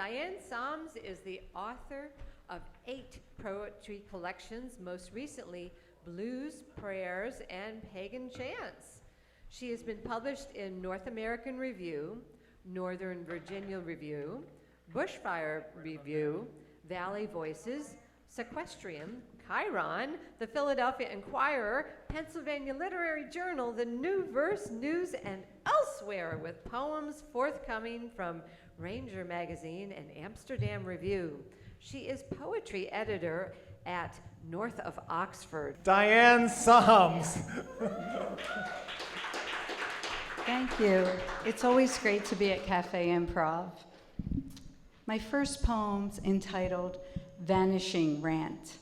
Diane Sahms is the author of 8 poetry collections, most recently Blues, Prayers, and Pagan Chants. She has been published in North American Review, Northern Virginia Review, Bushfire Review, Valley Voices, Sequestrian, Chiron, the Philadelphia Inquirer, Pennsylvania Literary Journal, the New Verse News, and elsewhere, with poems forthcoming from Ranger Magazine and Amsterdam Review. She is poetry editor at North of Oxford. Diane Sahms. Thank you. It's always great to be at Cafe Improv. My first poem's entitled Vanishing Rant.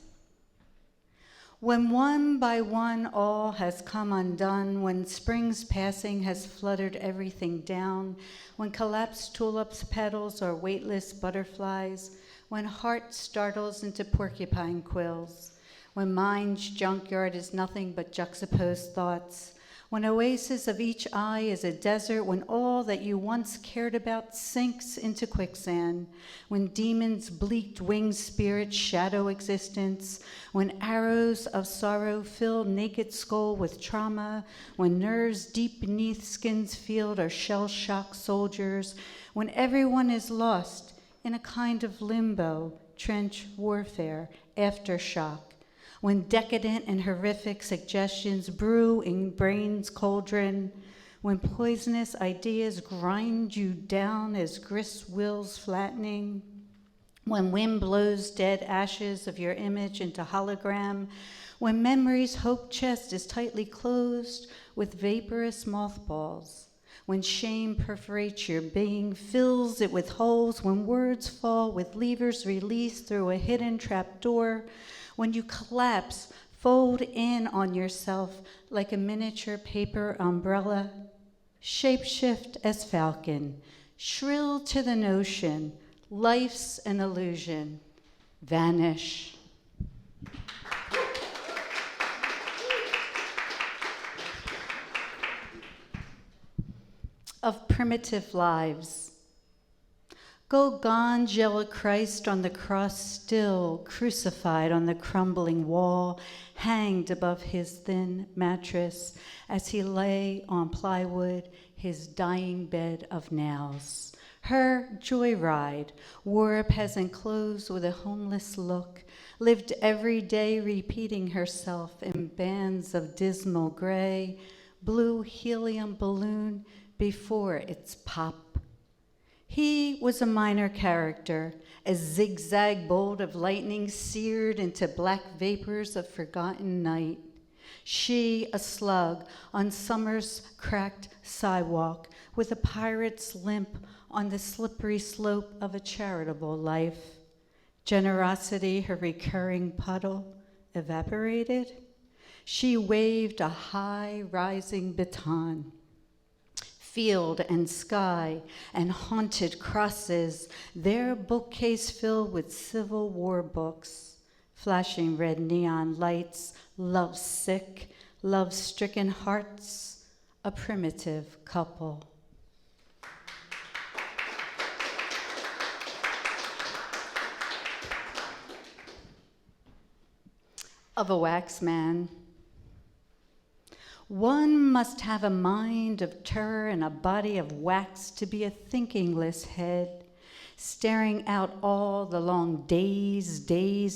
When one by one all has come undone, when spring's passing has fluttered everything down, when collapsed tulips petals are weightless butterflies, when heart startles into porcupine quills, when mind's junkyard is nothing but juxtaposed thoughts, when oasis of each eye is a desert, when all that you once cared about sinks into quicksand, when demons' bleaked winged spirits shadow existence, when arrows of sorrow fill naked skull with trauma, when nerves deep beneath skin's field are shell-shocked soldiers, when everyone is lost in a kind of limbo, trench warfare, aftershock, when decadent and horrific suggestions brew in brain's cauldron, when poisonous ideas grind you down as grist wheels flattening, when wind blows dead ashes of your image into hologram, when memory's hope chest is tightly closed with vaporous mothballs, when shame perforates your being, fills it with holes, when words fall with levers released through a hidden trapdoor, when you collapse, fold in on yourself like a miniature paper umbrella, shapeshift as falcon, shrill to the notion, life's an illusion, vanish. Of primitive lives. Go Gangela Christ on the cross still, crucified on the crumbling wall, hanged above his thin mattress as he lay on plywood, his dying bed of nails. Her joyride, wore peasant clothes with a homeless look, lived every day repeating herself in bands of dismal gray, blue helium balloon before its pop. He was a minor character, a zigzag bolt of lightning seared into black vapors of forgotten night. She, a slug on summer's cracked sidewalk, with a pirate's limp on the slippery slope of a charitable life. Generosity, her recurring puddle, evaporated. She waved a high rising baton. Field and sky and haunted crosses, their bookcase filled with Civil War books, flashing red neon lights, love-sick, love-stricken hearts, a primitive couple. Of a wax man. One must have a mind of terror and a body of wax to be a thinkingless head, staring out all the long days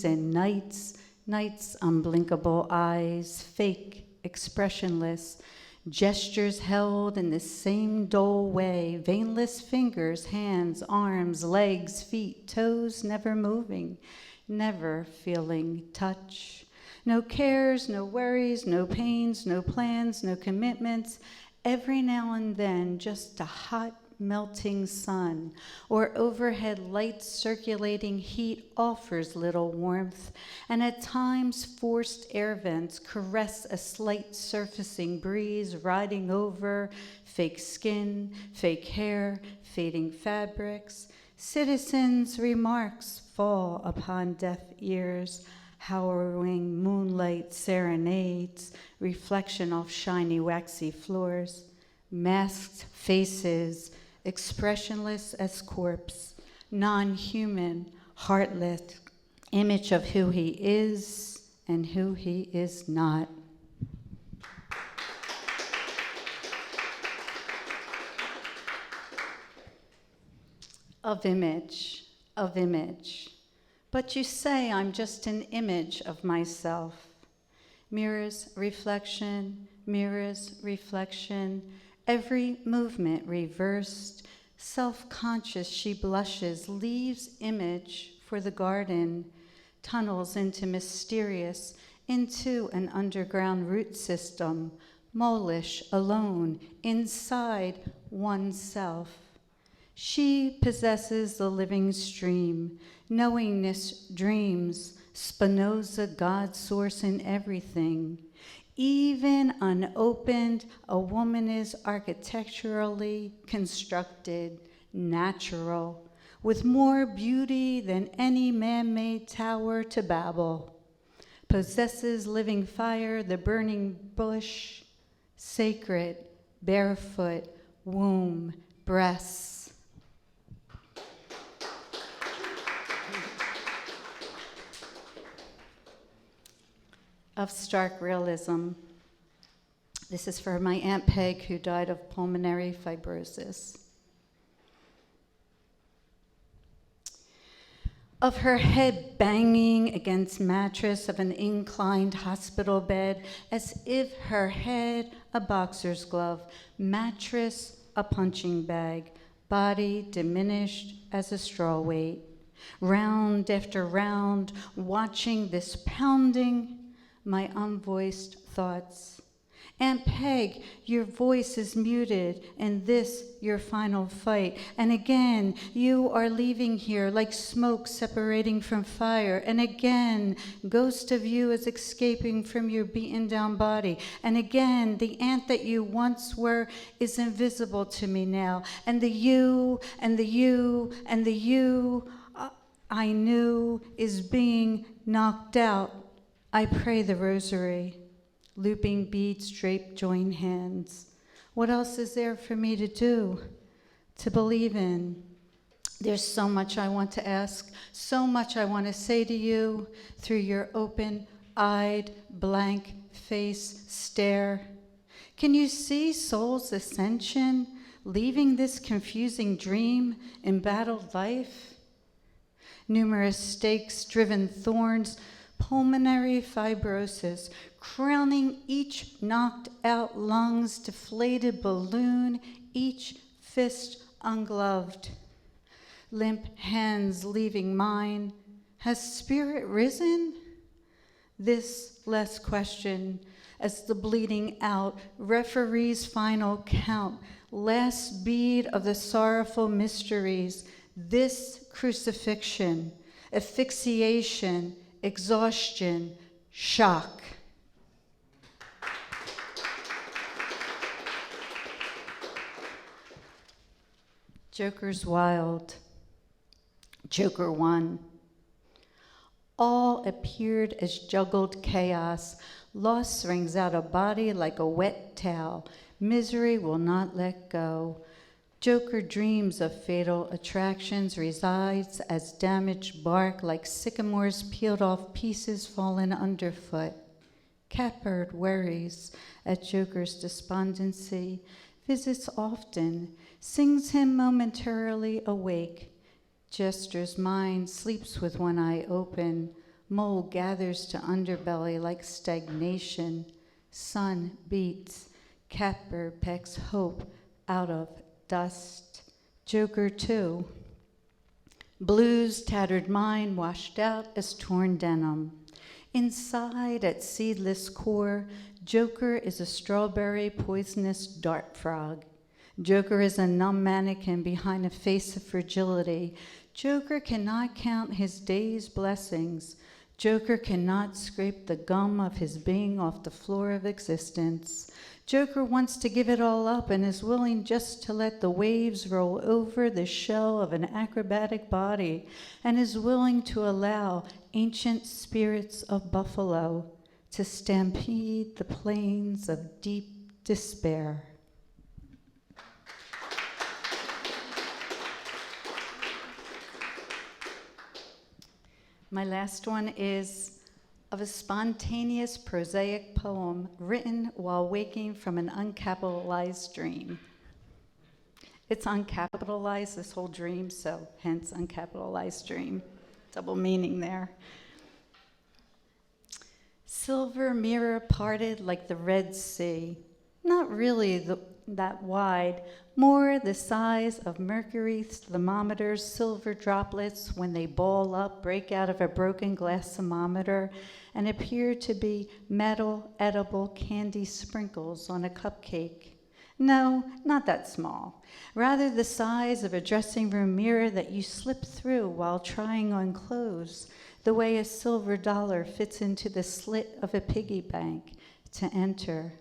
and nights, unblinkable eyes, fake, expressionless, gestures held in the same dull way, veinless fingers, hands, arms, legs, feet, toes never moving, never feeling touch. No cares, no worries, no pains, no plans, no commitments. Every now and then, just a hot, melting sun or overhead light circulating heat offers little warmth, and at times forced air vents caress a slight surfacing breeze riding over fake skin, fake hair, fading fabrics. Citizens' remarks fall upon deaf ears, harrowing moonlight serenades, reflection off shiny waxy floors, masked faces, expressionless as corpse, non-human, heartless image of who he is and who he is not. Of image. But you say I'm just an image of myself. Mirrors, reflection, every movement reversed. Self-conscious, she blushes, leaves image for the garden, tunnels into mysterious, into an underground root system, molish, alone, inside oneself. She possesses the living stream, knowingness dreams, Spinoza, God source in everything. Even unopened, a woman is architecturally constructed, natural, with more beauty than any man-made tower to Babel. Possesses living fire, the burning bush, sacred, barefoot, womb, breasts. Of stark realism. This is for my Aunt Peg, who died of pulmonary fibrosis. Of her head banging against mattress of an inclined hospital bed, as if her head a boxer's glove, mattress a punching bag, body diminished as a straw weight. Round after round, watching this pounding, my unvoiced thoughts. Aunt Peg, your voice is muted, and this your final fight. And again, you are leaving here like smoke separating from fire. And again, ghost of you is escaping from your beaten down body. And again, the aunt that you once were is invisible to me now. And the you, and the you, and the you I knew is being knocked out. I pray the rosary, looping beads, draped, joined hands. What else is there for me to do, to believe in? There's so much I want to ask, so much I want to say to you through your open-eyed, blank face stare. Can you see soul's ascension, leaving this confusing dream, embattled life? Numerous stakes-driven thorns, pulmonary fibrosis, crowning each knocked out lungs, deflated balloon, each fist ungloved. Limp hands leaving mine. Has spirit risen? This less question as the bleeding out, referee's final count, last bead of the sorrowful mysteries, this crucifixion, asphyxiation, exhaustion, shock. Joker's wild. Joker 1. All appeared as juggled chaos. Loss wrings out a body like a wet towel. Misery will not let go. Joker dreams of fatal attractions, resides as damaged bark like sycamores peeled off pieces fallen underfoot. Catbird worries at Joker's despondency, visits often, sings him momentarily awake. Jester's mind sleeps with one eye open. Mole gathers to underbelly like stagnation. Sun beats. Catbird pecks hope out of dust. Joker 2. Blues, tattered mind washed out as torn denim. Inside, at seedless core, Joker is a strawberry poisonous dart frog. Joker is a numb mannequin behind a face of fragility. Joker cannot count his day's blessings. Joker cannot scrape the gum of his being off the floor of existence. Joker wants to give it all up and is willing just to let the waves roll over the shell of an acrobatic body, and is willing to allow ancient spirits of buffalo to stampede the plains of deep despair. My last one is of a spontaneous prosaic poem written while waking from an uncapitalized dream. It's uncapitalized, this whole dream, so hence uncapitalized dream. Double meaning there. Silver mirror parted like the Red Sea, not really that wide, more the size of mercury thermometers, silver droplets when they ball up, break out of a broken glass thermometer, and appear to be metal, edible candy sprinkles on a cupcake. No, not that small. Rather the size of a dressing room mirror that you slip through while trying on clothes, the way a silver dollar fits into the slit of a piggy bank to enter.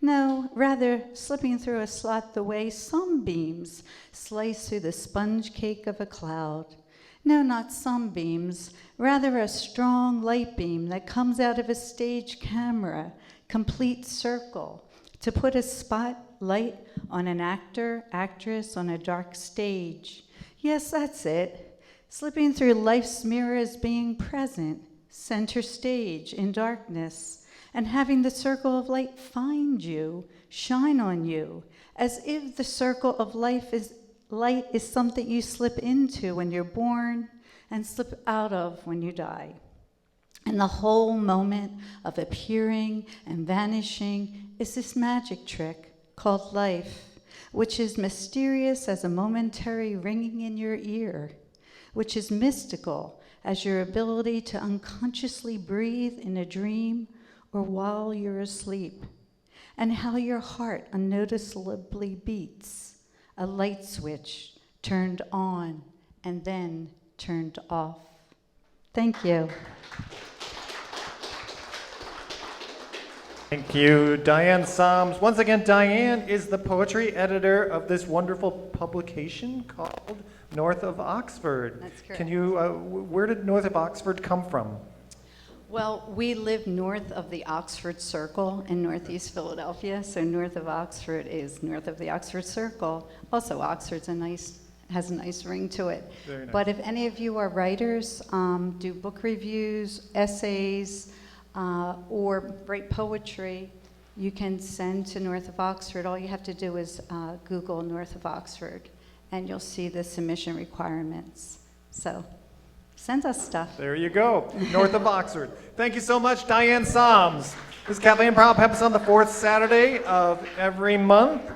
No, rather slipping through a slot the way sunbeams slice through the sponge cake of a cloud. No, not sunbeams, rather a strong light beam that comes out of a stage camera, complete circle, to put a spotlight on an actor, actress on a dark stage. Yes, that's it. Slipping through life's mirrors, being present, center stage in darkness, and having the circle of light find you, shine on you, as if the circle of light is something you slip into when you're born and slip out of when you die. And the whole moment of appearing and vanishing is this magic trick called life, which is mysterious as a momentary ringing in your ear, which is mystical as your ability to unconsciously breathe in a dream or while you're asleep, and how your heart unnoticeably beats, a light switch turned on and then turned off. Thank you. Thank you, Diane Sahms. Once again, Diane is the poetry editor of this wonderful publication called North of Oxford. That's correct. Can you, where did North of Oxford come from? Well, we live north of the Oxford Circle in Northeast Philadelphia, so north of Oxford is north of the Oxford Circle. Also, Oxford's has a nice ring to it. Very nice. But if any of you are writers, do book reviews, essays, or write poetry, you can send to North of Oxford. All you have to do is Google North of Oxford, and you'll see the submission requirements. So send us stuff. There you go, North of Oxford. Thank you so much, Diane Sahms. This is Cafe Improv happens on the fourth Saturday of every month.